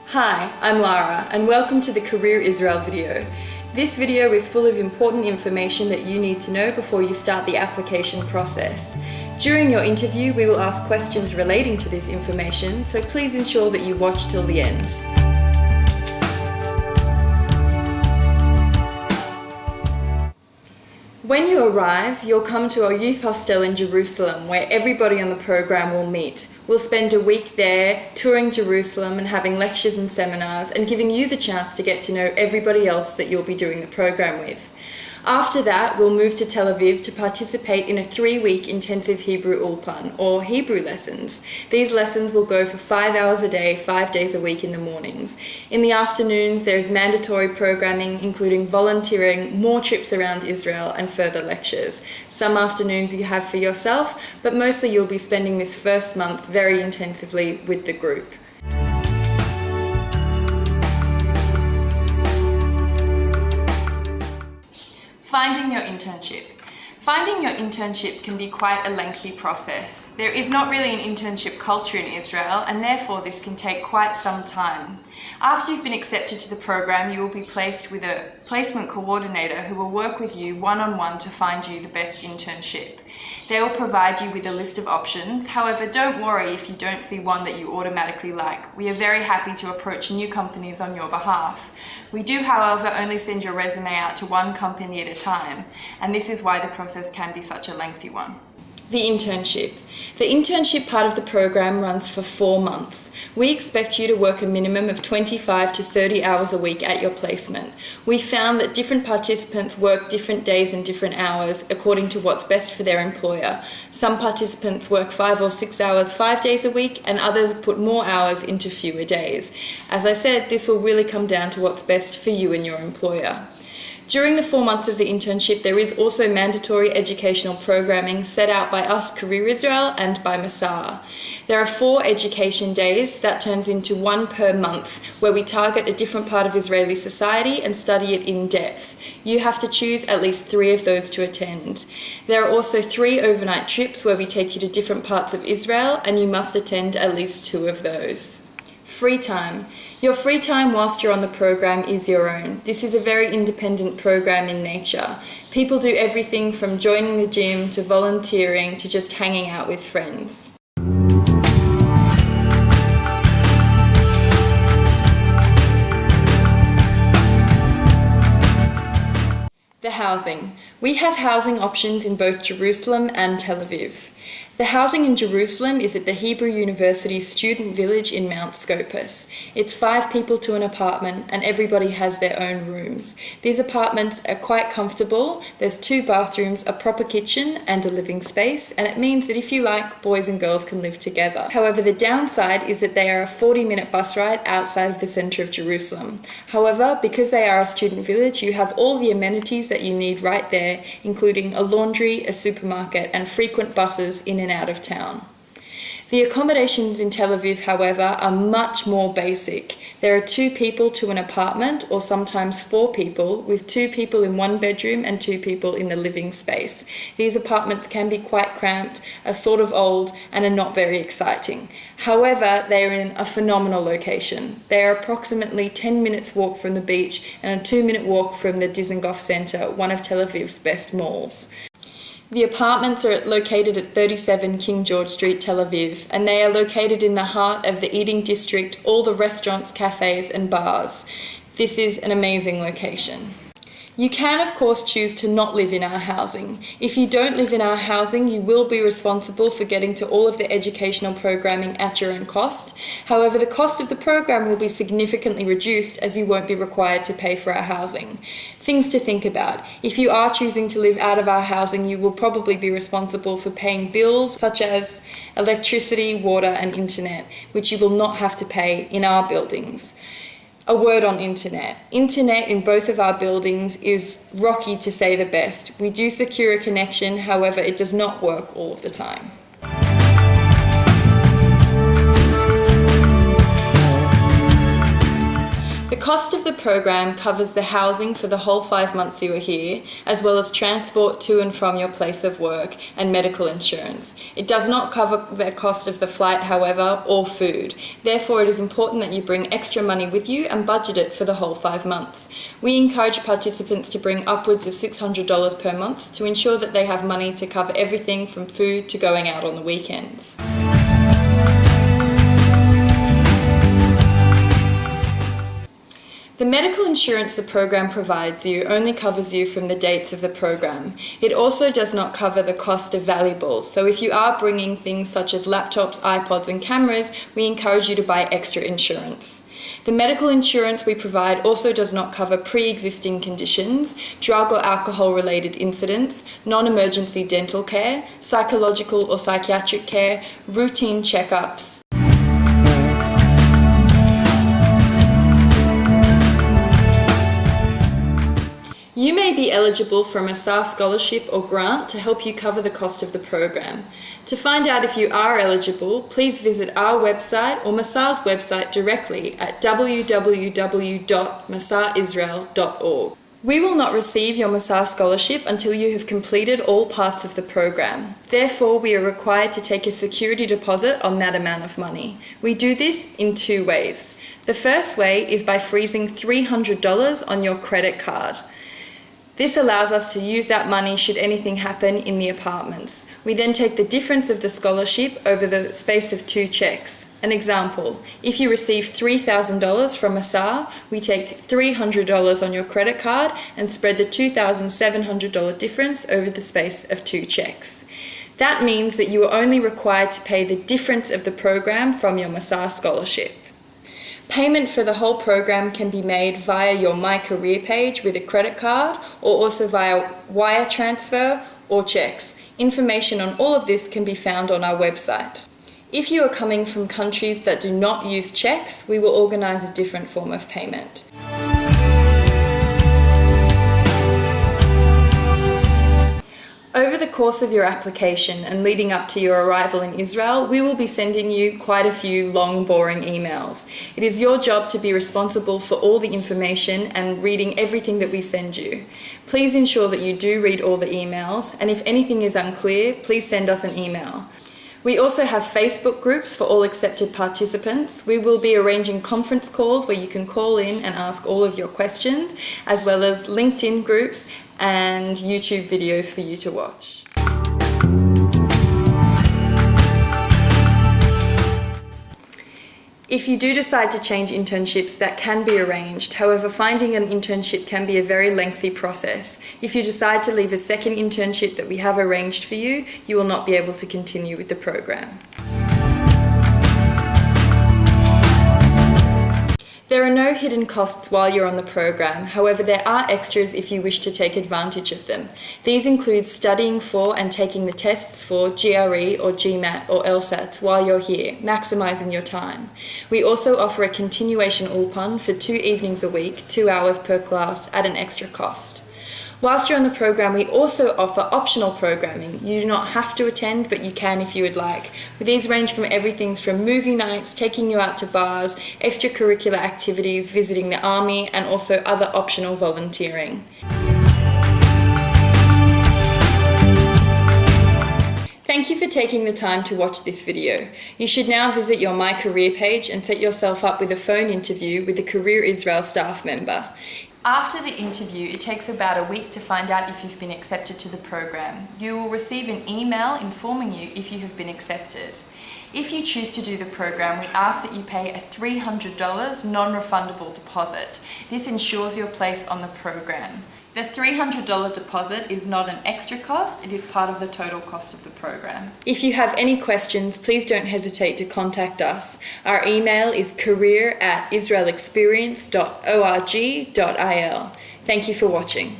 Hi, I'm Lara and welcome to the Career Israel video. This video is full of important information that you need to know before you start the application process. During your interview, we will ask questions relating to this information, so please ensure that you watch till the end. When you arrive, you'll come to our youth hostel in Jerusalem, where everybody on the program will meet. We'll spend a week there, touring Jerusalem and having lectures and seminars, and giving you the chance to get to know everybody else that you'll be doing the program with. After that, we'll move to Tel Aviv to participate in a 3-week intensive Hebrew Ulpan, or Hebrew lessons. These lessons will go for 5 hours a day, 5 days a week in the mornings. In the afternoons, there is mandatory programming, including volunteering, more trips around Israel, and further lectures. Some afternoons you have for yourself, but mostly you'll be spending this first month very intensively with the group. Finding your internship. Finding your internship can be quite a lengthy process. There is not really an internship culture in Israel, and therefore this can take quite some time. After you've been accepted to the program, you will be placed with a placement coordinator who will work with you one-on-one to find you the best internship. They will provide you with a list of options. However, don't worry if you don't see one that you automatically like. We are very happy to approach new companies on your behalf. We do, however, only send your resume out to one company at a time, and this is why the process can be such a lengthy one. The internship. The internship part of the program runs for 4 months. We expect you to work a minimum of 25 to 30 hours a week at your placement. We found that different participants work different days and different hours according to what's best for their employer. Some participants work 5 or 6 hours 5 days a week, and others put more hours into fewer days. As I said, this will really come down to what's best for you and your employer. During the 4 months of the internship, there is also mandatory educational programming set out by us, Career Israel, and by Masar. There are 4 education days that turns into 1 per month, where we target a different part of Israeli society and study it in depth. You have to choose at least 3 of those to attend. There are also 3 overnight trips where we take you to different parts of Israel, and you must attend at least 2 of those. Free time. Your free time whilst you're on the program is your own. This is a very independent program in nature. People do everything from joining the gym to volunteering to just hanging out with friends. The housing. We have housing options in both Jerusalem and Tel Aviv. The housing in Jerusalem is at the Hebrew University Student Village in Mount Scopus. It's 5 people to an apartment, and everybody has their own rooms. These apartments are quite comfortable. There's 2 bathrooms, a proper kitchen, and a living space, and it means that if you like, boys and girls can live together. However, the downside is that they are a 40-minute bus ride outside of the center of Jerusalem. However, because they are a student village, you have all the amenities that you need right there, including a laundry, a supermarket, and frequent buses in and out of town. The accommodations in Tel Aviv, however, are much more basic. There are 2 people to an apartment, or sometimes 4 people, with 2 people in 1 bedroom and 2 people in the living space. These apartments can be quite cramped, are sort of old, and are not very exciting. However, they are in a phenomenal location. They are approximately 10 minutes walk from the beach and a 2-minute walk from the Dizengoff Center, one of Tel Aviv's best malls. The apartments are located at 37 King George Street, Tel Aviv, and they are located in the heart of the eating district, all the restaurants, cafes, and bars. This is an amazing location. You can, of course, choose to not live in our housing. If you don't live in our housing, you will be responsible for getting to all of the educational programming at your own cost. However, the cost of the program will be significantly reduced as you won't be required to pay for our housing. Things to think about. If you are choosing to live out of our housing, you will probably be responsible for paying bills such as electricity, water, and internet, which you will not have to pay in our buildings. A word on internet. Internet in both of our buildings is rocky to say the best. We do secure a connection, however, it does not work all of the time. The cost of the program covers the housing for the whole 5 months you are here, as well as transport to and from your place of work and medical insurance. It does not cover the cost of the flight, however, or food. Therefore, it is important that you bring extra money with you and budget it for the whole 5 months. We encourage participants to bring upwards of $600 per month to ensure that they have money to cover everything from food to going out on the weekends. The medical insurance the program provides you only covers you from the dates of the program. It also does not cover the cost of valuables, so if you are bringing things such as laptops, iPods and cameras, we encourage you to buy extra insurance. The medical insurance we provide also does not cover pre-existing conditions, drug or alcohol-related incidents, non-emergency dental care, psychological or psychiatric care, routine checkups. You may be eligible for a Massar scholarship or grant to help you cover the cost of the program. To find out if you are eligible, please visit our website or Massar's website directly at www.massarisrael.org. We will not receive your Massar scholarship until you have completed all parts of the program. Therefore, we are required to take a security deposit on that amount of money. We do this in 2 ways. The first way is by freezing $300 on your credit card. This allows us to use that money should anything happen in the apartments. We then take the difference of the scholarship over the space of 2 checks. An example, if you receive $3,000 from Massar, we take $300 on your credit card and spread the $2,700 difference over the space of 2 checks. That means that you are only required to pay the difference of the program from your Massar scholarship. Payment for the whole program can be made via your My Career page with a credit card or also via wire transfer or checks. Information on all of this can be found on our website. If you are coming from countries that do not use checks, we will organise a different form of payment. Over the course of your application and leading up to your arrival in Israel, we will be sending you quite a few long, boring emails. It is your job to be responsible for all the information and reading everything that we send you. Please ensure that you do read all the emails, and if anything is unclear, please send us an email. We also have Facebook groups for all accepted participants. We will be arranging conference calls where you can call in and ask all of your questions, as well as LinkedIn groups and YouTube videos for you to watch. If you do decide to change internships, that can be arranged. However, finding an internship can be a very lengthy process. If you decide to leave a second internship that we have arranged for you, you will not be able to continue with the program. There are no hidden costs while you're on the program. However, there are extras if you wish to take advantage of them. These include studying for and taking the tests for GRE or GMAT or LSATs while you're here, maximising your time. We also offer a continuation ulpan for 2 evenings a week, 2 hours per class at an extra cost. Whilst you're on the program, we also offer optional programming. You do not have to attend, but you can if you would like. These range from everything from movie nights, taking you out to bars, extracurricular activities, visiting the army, and also other optional volunteering. Thank you for taking the time to watch this video. You should now visit your My Career page and set yourself up with a phone interview with a Career Israel staff member. After the interview, it takes about a week to find out if you've been accepted to the program. You will receive an email informing you if you have been accepted. If you choose to do the program, we ask that you pay a $300 non-refundable deposit. This ensures your place on the program. The $300 deposit is not an extra cost, it is part of the total cost of the program. If you have any questions, please don't hesitate to contact us. Our email is career@israelexperience.org.il. Thank you for watching.